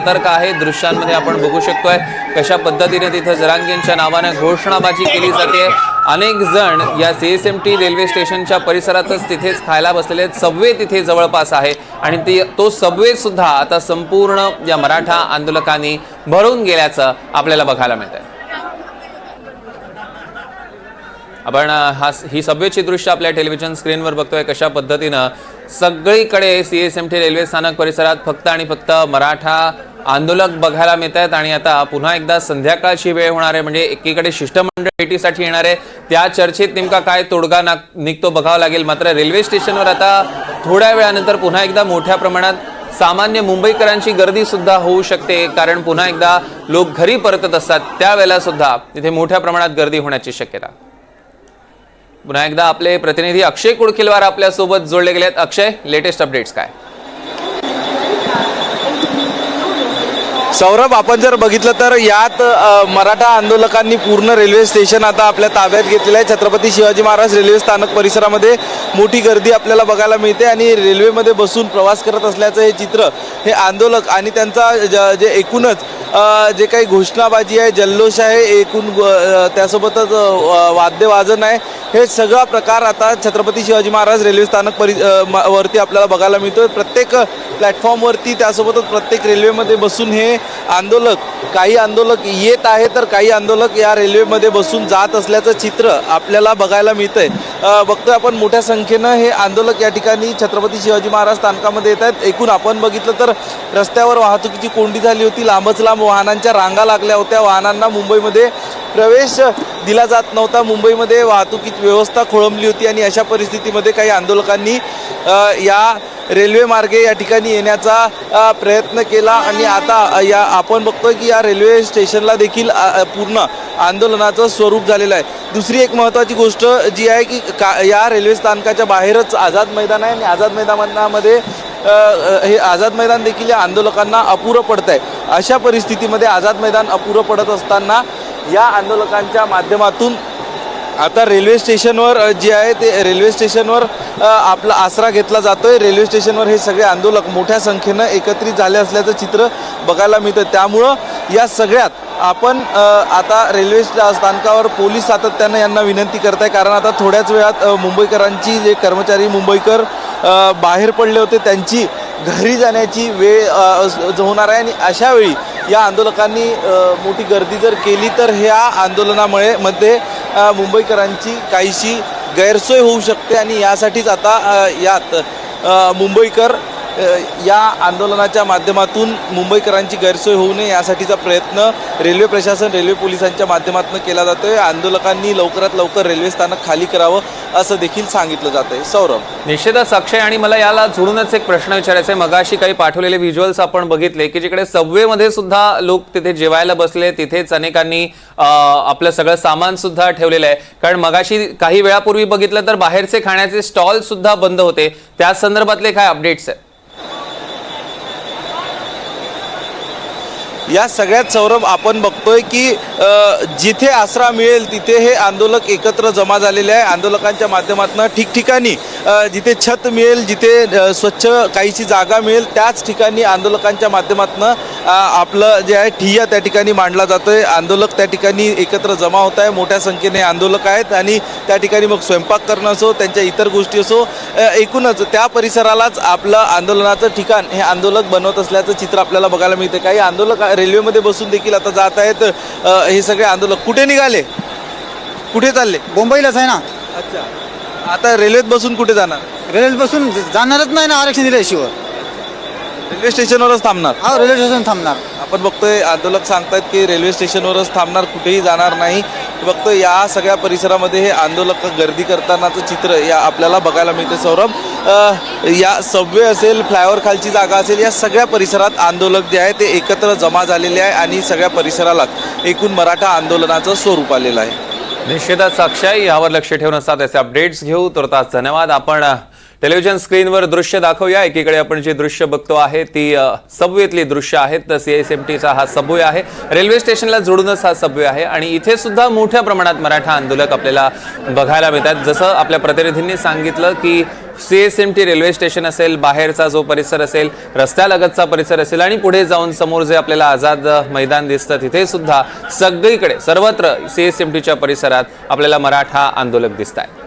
सतर्क आहे। दृश्यांमध्ये आपण बघू शकतोय कशा पद्धतीने तिथे जरांगेंच्या नावाने घोषणाबाजी केली जाते। अनेक जण या सीएसएमटी रेल्वे स्टेशनच्या परिसरातच तिथेच खायला बसलेले आहेत। सबवे तिथे जवळपास आहे आणि तो सबवे सुद्धा आता संपूर्ण या मराठा आंदोलकांनी भरून गेल्याचं आपल्याला बघायला मिळतंय। आपण ही सबवेची दृश्य आपल्या टेलिव्हिजन स्क्रीनवर बघतोय कशा पद्धतीने सगळीकडे सीएसएमटी रेल्वे स्थानक परिसरात फक्त आणि फक्त मराठा आंदोलक बघायला मिळत आहेत। आणि आता पुन्हा एकदा संध्याकाळची वेळ होणार आहे, म्हणजे एकीकडे शिष्टमंडळ भेटीसाठी येणार आहे, त्या चर्चेत नेमका काय तोडगा निघतो बघावं लागेल। मात्र रेल्वे स्टेशनवर आता थोड्या वेळानंतर पुन्हा एकदा मोठ्या प्रमाणात सामान्य मुंबईकरांची गर्दी सुद्धा होऊ शकते, कारण पुन्हा एकदा लोक घरी परतत असतात त्यावेळेला सुद्धा तिथे मोठ्या प्रमाणात गर्दी होण्याची शक्यता। पुन्हा एकदा आपले प्रतिनिधी अक्षय कुडखिलवार आपल्या सोबत जोडले गेलेत। अक्षय, लेटेस्ट अपडेट्स काय? सौरभ, आपण जर बघितलं तर यात मराठा आंदोलकांनी पूर्ण रेल्वे स्टेशन आता आपल्या ताब्यात घेतलेलं आहे। छत्रपती शिवाजी महाराज रेल्वे स्थानक परिसरामध्ये मोठी गर्दी आपल्याला बघायला मिळते आणि रेल्वेमध्ये बसून प्रवास करत असल्याचं हे चित्र हे आंदोलक आणि त्यांचा जे एकूणच जे काही घोषणाबाजी आहे, जल्लोष आहे, एकूण त्यासोबतच वाद्यवाजन आहे, हे सगळा प्रकार आता छत्रपती शिवाजी महाराज रेल्वे स्थानक वरती आपल्याला बघायला मिळतो। प्रत्येक प्लॅटफॉर्मवरती त्यासोबतच प्रत्येक रेल्वेमध्ये बसून हे आंदोलक, काही आंदोलक येत आहे तर काही आंदोलक या रेल्वेमध्ये बसून जात असल्याचं चित्र आपल्याला बघायला मिळतंय। बघतोय आपण मोठ्या संख्येनं हे आंदोलक या ठिकाणी छत्रपती शिवाजी महाराज स्थानकामध्ये येत आहेत। एकूण आपण बघितलं तर रस्त्यावर वाहतुकीची कोंडी झाली होती, लांबच लांब वाहनांच्या रांगा लागल्या होत्या, वाहनांना मुंबईमध्ये प्रवेश दिला जात नव्हता, मुंबईमध्ये वाहतुकीची व्यवस्था खोळंबली होती आणि अशा परिस्थितीमध्ये काही आंदोलकांनी या रेल्वे मार्गे या ठिकाणी येण्याचा प्रयत्न केला आणि आता या आपण बघतोय की या रेल्वे स्टेशनला देखील पूर्ण आंदोलनाचं स्वरूप झालेलं आहे। दुसरी एक महत्त्वाची गोष्ट जी आहे की या रेल्वे स्थानकाच्या बाहेरच आझाद मैदान आहे आणि आझाद मैदानामध्ये हे आझाद मैदान देखील या आंदोलकांना अपुरं पडत आहे। अशा परिस्थितीमध्ये आझाद मैदान अपुरं पडत असताना या आंदोलकांच्या माध्यमातून आता रेल्वे स्टेशनवर जे आहे ते रेल्वे स्टेशनवर आपला आसरा घेतला जातोय। रेल्वे स्टेशनवर हे सगळे आंदोलक मोठ्या संख्येनं एकत्रित झाले असल्याचं चित्र बघायला मिळतं। त्यामुळं या सगळ्यात आपण आता रेल्वे स्थानकावर पोलीस सातत्यानं यांना विनंती करत आहे, कारण आता थोड्याच वेळात मुंबईकरांची जे कर्मचारी मुंबईकर बाहेर पडले होते त्यांची घरी जाण्याची वेळ होणार आहे आणि अशा वेळी या आंदोलकांनी मोठी गर्दी जर केली तर ह्या आंदोलनामुळे मुंबईकरांची काहीशी गैरसोय होऊ शकते आणि यासाठीच आता यात मुंबईकर या आंदोलनाच्या माध्यमातून मुंबईकरांची गैरसोय होऊ नये यासाठीचा प्रयत्न रेल्वे प्रशासन, रेल्वे पोलिसांच्या माध्यमातून केला जातोय। आंदोलकांनी लवकरात लवकर रेल्वे स्थानक खाली करावं असं देखील सांगितलं जातंय। सौरभ, निश्चितच अक्षय, आणि मला याला जोडूनच एक प्रश्न विचारायचा आहे। मगाशी काही पाठवलेले व्हिज्युअल्स आपण बघितले की जिकडे सबवेमध्ये सुद्धा लोक तिथे जेवायला बसले, तिथेच अनेकांनी आपलं सगळं सामान सुद्धा ठेवलेलं आहे, कारण मगाशी काही वेळापूर्वी बघितलं तर बाहेरचे खाण्याचे स्टॉल सुद्धा बंद होते। त्या संदर्भातले काय अपडेट्स आहेत? या सगळ्यात सौरभ आपण बघतोय की जिथे आसरा मिळेल तिथे हे आंदोलक एकत्र जमा झालेले आहे। आंदोलकांच्या माध्यमातून ठिकठिकाणी जिथे छत मिळेल, जिथे स्वच्छ काहीशी जागा मिळेल त्याच ठिकाणी आंदोलकांच्या माध्यमातून आपलं जे आहे ठिय्या त्या ठिकाणी मांडला जातोय। आंदोलक त्या ठिकाणी एकत्र जमा होत आहे, मोठ्या संख्येने आंदोलक आहेत आणि त्या ठिकाणी मग स्वयंपाक करणं असो, त्यांच्या इतर गोष्टी असो, एकूणच त्या परिसरालाच आपलं आंदोलनाचं ठिकाण हे आंदोलक बनवत असल्याचं चित्र आपल्याला बघायला मिळते। काही आंदोलक रेल्वेमध्ये बसून देखील आता जात आहेत। हे सगळे आंदोलक कुठे निघाले, कुठे चालले? मुंबईलाच आहे ना। अच्छा, आता रेल्वेत बसून कुठे जाणार? रेल्वेत बसून जाणारच नाही ना, आरक्षण दिल्याशिवाय। रेल्वे स्टेशनवरच थांबणार? हा, रेल्वे स्टेशन थांबणार। आपण बघतोय आंदोलक सांगतात की रेल्वे स्टेशनवरच थांबणार, कुठेही जाणार नाही। बघतोय या सगळ्या परिसरामध्ये हे आंदोलक गर्दी करतानाचं चित्र या आपल्याला बघायला मिळते। सौरभ, या सबवे असेल, फ्लायओव्हर खालची जागा असेल, या सगळ्या परिसरात आंदोलक जे आहे ते एकत्र जमा झालेले आहे आणि सगळ्या परिसराला एकूण मराठा आंदोलनाचं स्वरूप आलेलं आहे। निश्चितच अक्षय, यावर लक्ष ठेवून असतात असे अपडेट्स घेऊ। तर धन्यवाद। आपण टेलिव्हिजन स्क्रीनवर दृश्य दाखवूया. एकीकडे आपण जी दृश्य बघतो आहे ती सबवेतली दृश्य आहेत. तर CISMTचा हा सबवे आहे. रेल्वे स्टेशनला जोडूनच हा सबवे आहे आणि इथे सुद्धा मोठ्या प्रमाणात मराठा आंदोलक आपल्याला बघायला मिळतात. जसं आपल्या प्रतिनिधींनी सांगितलं की CISMT रेल्वे स्टेशन असेल, बाहेरचा जो परिसर असेल, रस्त्यालगतचा परिसर असेल आणि पुढे जाऊन समोर जे आपल्याला आझाद मैदान दिसतं तिथे सुद्धा सगळीकडे सर्वत्र CISMTच्या परिसरात आपल्याला मराठा आंदोलक दिसत आहेत.